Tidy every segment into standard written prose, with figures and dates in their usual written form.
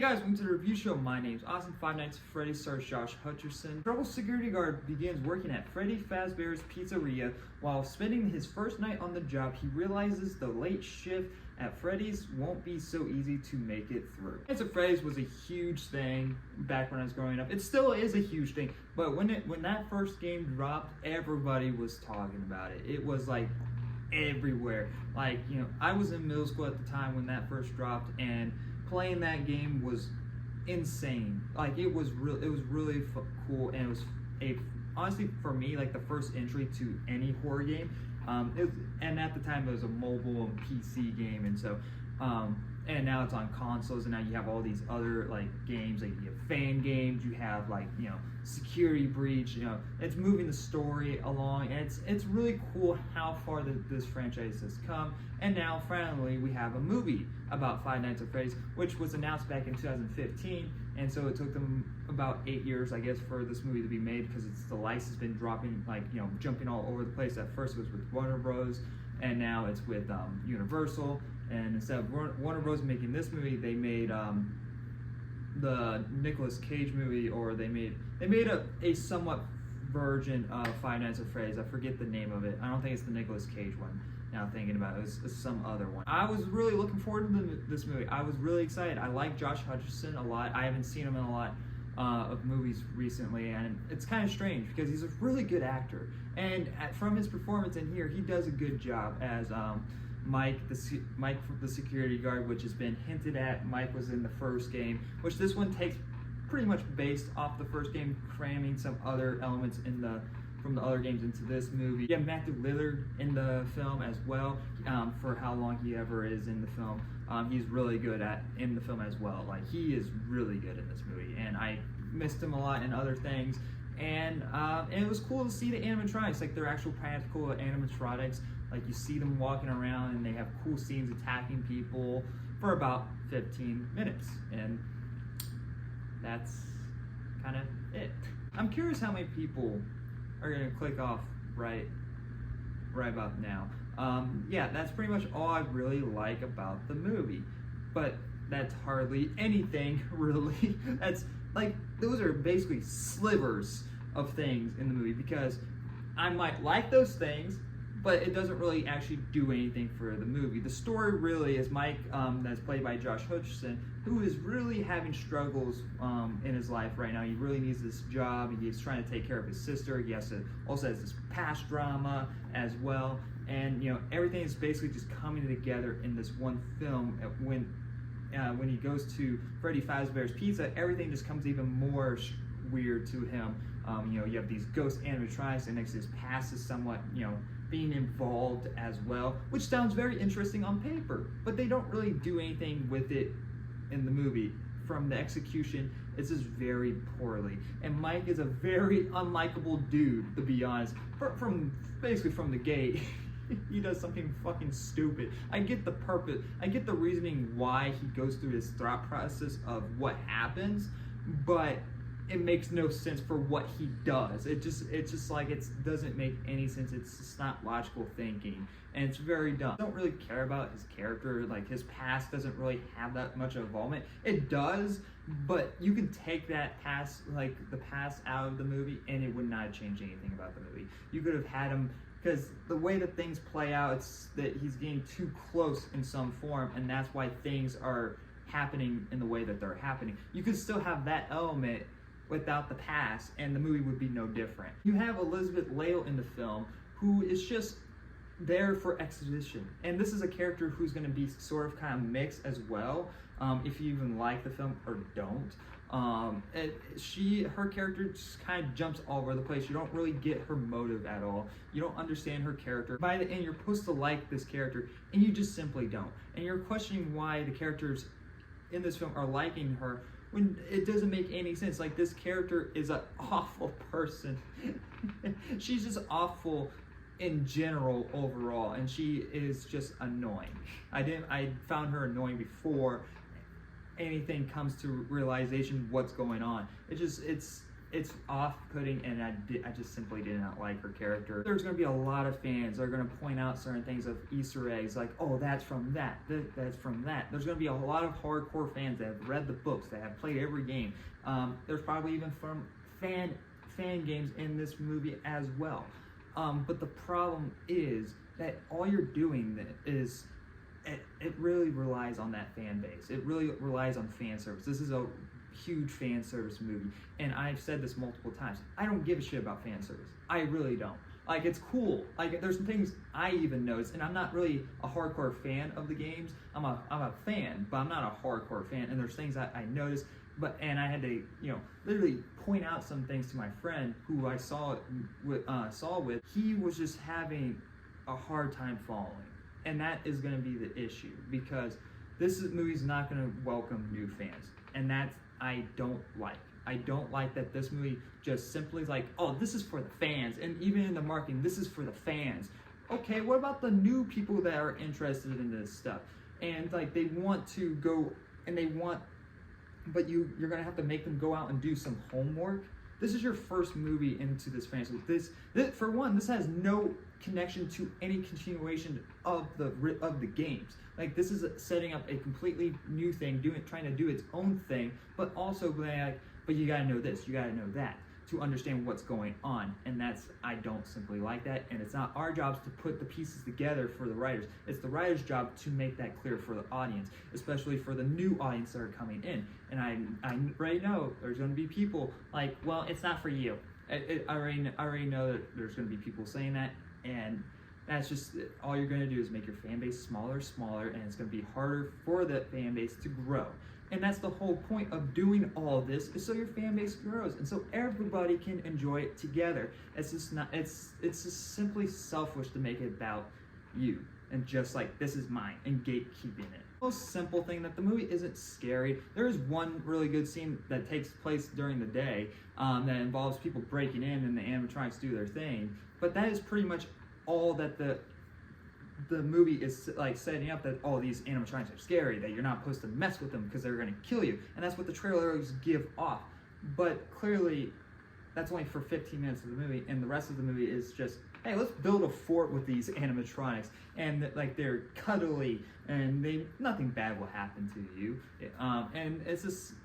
guys, welcome to the review show. My name's Austin. Five Nights at Freddy's stars Josh Hutcherson. Troubled security guard begins working at Freddy Fazbear's Pizzeria. While spending his first night on the job, he realizes the late shift at Freddy's won't be so easy to make it through. Nights at Freddy's was a huge thing back when I was growing up. It still is a huge thing, but when that first game dropped, everybody was talking about it. It was like everywhere. Like, you know, I was in middle school at the time when that first dropped, and playing that game was insane. Like, it was really cool, and it was honestly for me like the first entry to any horror game. And at the time it was a mobile and PC game, and so and now it's on consoles, and now you have all these other like games, like you have fan games, you have like, you know, security breach, you know, it's moving the story along, and it's really cool how far this franchise has come. And now finally we have a movie about Five Nights at Freddy's, which was announced back in 2015, and so it took them about 8 years, I guess, for this movie to be made, because the license has been dropping, like, you know, jumping all over the place. At first it was with Warner Bros, and now it's with Universal. And instead of Warner Bros making this movie, they made the Nicolas Cage movie, or they made a somewhat version of Five Nights at Freddy's. I forget the name of it. I don't think it's the Nicolas Cage one. Now thinking about it, it's some other one. I was really looking forward to this movie. I was really excited. I like Josh Hutcherson a lot. I haven't seen him in a lot of movies recently, and it's kind of strange because he's a really good actor. And from his performance in here, he does a good job as Mike, the security guard, which has been hinted at. Mike was in the first game, which this one takes pretty much based off the first game, cramming some other elements from the other games into this movie. You have Lillard in the film as well, for how long he ever is in the film. He's really good in the film as well. Like, he is really good in this movie, and I missed him a lot in other things. And it was cool to see the animatronics, like they're actual practical animatronics. Like, you see them walking around, and they have cool scenes attacking people for about 15 minutes, and that's kind of it. I'm curious how many people are gonna click off right about now. Yeah, that's pretty much all I really like about the movie, but that's hardly anything really. That's like, those are basically slivers of things in the movie, because I might like those things, but it doesn't really actually do anything for the movie. The story really is Mike, that's played by Josh Hutcherson, who is really having struggles in his life right now. He really needs this job. He's trying to take care of his sister. He also has this past drama as well. And, you know, everything is basically just coming together in this one film. When he goes to Freddy Fazbear's Pizza, everything just comes even more weird to him. You know, you have these ghost animatronics, and next his past is somewhat, you know, being involved as well, which sounds very interesting on paper, but they don't really do anything with it in the movie. From the execution, it's just very poorly. And Mike is a very unlikable dude, to be honest. Basically from the gate, he does something fucking stupid. I get the purpose, I get the reasoning why he goes through his thought process of what happens, but it makes no sense for what he does. It's just like, it doesn't make any sense. It's just not logical thinking, and it's very dumb. I don't really care about his character. Like, his past doesn't really have that much involvement. It does, but you can take that past, like the past, out of the movie, and it would not change anything about the movie. You could have had him, because the way that things play out, it's that he's getting too close in some form, and that's why things are happening in the way that they're happening. You could still have that element without the past, and the movie would be no different. You have Lail in the film, who is just there for exposition, and this is a character who's going to be sort of kind of mixed as well, if you even like the film or don't. Her character just kind of jumps all over the place. You don't really get her motive at all. You don't understand her character. By the end, you're supposed to like this character, and you just simply don't. And you're questioning why the characters in this film are liking her, when it doesn't make any sense. Like, this character is an awful person. She's just awful in general overall, and she is just annoying. I found her annoying before anything comes to realization what's going on. It's it's off-putting, and I just simply did not like her character. There's going to be a lot of fans that are going to point out certain things of Easter eggs, like, oh, that's from that, that's from that. There's going to be a lot of hardcore fans that have read the books, that have played every game. There's probably even from fan games in this movie as well. But the problem is that all you're doing is, it really relies on that fan base. It really relies on fan service. This is a huge fan service movie, and I've said this multiple times. I don't give a shit about fan service. I really don't. Like, it's cool. Like, there's some things I even notice, and I'm not really a hardcore fan of the games. I'm a fan, but I'm not a hardcore fan, and there's things I notice, and I had to, literally point out some things to my friend who I saw with. He was just having a hard time following, and that is going to be the issue, because this movie's not going to welcome new fans, and that's I don't like. I don't like that this movie just simply is like, oh, this is for the fans, and even in the marketing, this is for the fans. Okay, what about the new people that are interested in this stuff? And like, they want to go, and they want, but you're gonna have to make them go out and do some homework. This is your first movie into this franchise. This for one, this has no connection to any continuation of the games. Like, this is setting up a completely new thing, trying to do its own thing, but also like, but you gotta know this, you gotta know that to understand what's going on, and I don't simply like that, and it's not our jobs to put the pieces together for the writers. It's the writers' job to make that clear for the audience, especially for the new audience that are coming in. And I already know there's going to be people like, well, it's not for you. I already know that there's going to be people saying that, and that's just, all you're going to do is make your fan base smaller, and it's going to be harder for the fan base to grow. And that's the whole point of doing all this, is so your fan base grows, and so everybody can enjoy it together. It's just not. It's just simply selfish to make it about you, and just like, this is mine, and gatekeeping it. The most simple thing, that the movie isn't scary. There is one really good scene that takes place during the day that involves people breaking in and the animatronics do their thing, but that is pretty much all that the movie is like setting up, that all these animatronics are scary, that you're not supposed to mess with them because they're going to kill you, and that's what the trailers give off. But clearly, that's only for 15 minutes of the movie, and the rest of the movie is just, hey, let's build a fort with these animatronics, and like, they're cuddly, and nothing bad will happen to you, and it's just,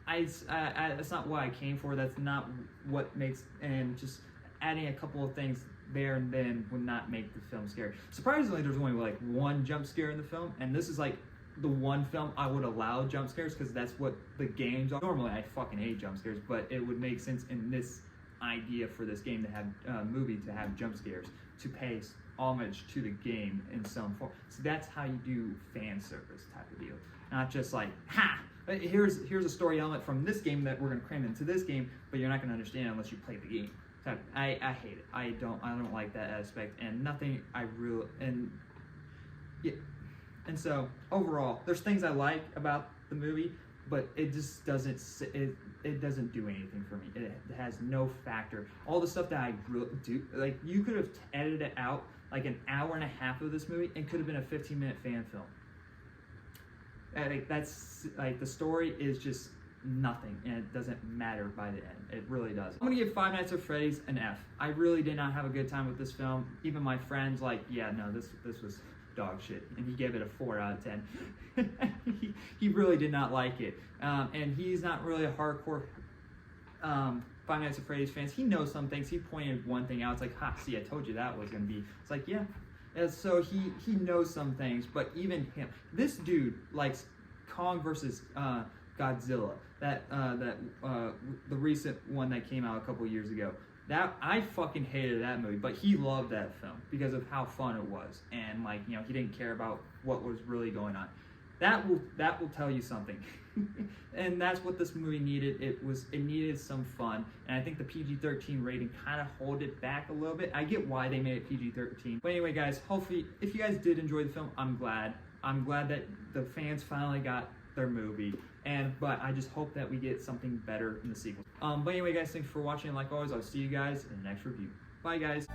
that's not what I came for. That's not what makes, and just adding a couple of things there and then would not make the film scary. Surprisingly, there's only like one jump scare in the film, and this is like the one film I would allow jump scares, because that's what the games are. Normally, I fucking hate jump scares, but it would make sense in this idea for this game to have movie to have jump scares, to pay homage to the game in some form. So that's how you do fan service type of deal, not just like, ha, here's a story element from this game that we're gonna cram into this game, but you're not gonna understand unless you play the game. I hate it. I don't like that aspect, and nothing and so overall, there's things I like about the movie, but it just doesn't do anything for me. It has no factor. All the stuff that I do, like, you could have edited out like an hour and a half of this movie and could have been a 15-minute fan film. Like, that's like, the story is just nothing, and it doesn't matter by the end. It really doesn't. I'm gonna give Five Nights at Freddy's an F. I really did not have a good time with this film. Even my friends, like, yeah, no, this was dog shit, and he gave it a 4 out of 10. he really did not like it, and he's not really a hardcore Five Nights at Freddy's fans. He knows some things. He pointed one thing out. It's like, ha, see, I told you that was gonna be. It's like, yeah. And so he knows some things, but even him, this dude likes Kong versus Godzilla, the recent one that came out a couple years ago. That, I fucking hated that movie, but he loved that film because of how fun it was, and like, he didn't care about what was really going on. That will tell you something. And that's what this movie needed. It needed some fun, and I think the PG-13 rating kind of hold it back a little bit. I get why they made it PG-13. But anyway, guys, hopefully, if you guys did enjoy the film, I'm glad that the fans finally got their movie, but I just hope that we get something better in the sequel. But anyway, guys, thanks for watching, and like always, I'll see you guys in the next review. Bye, guys.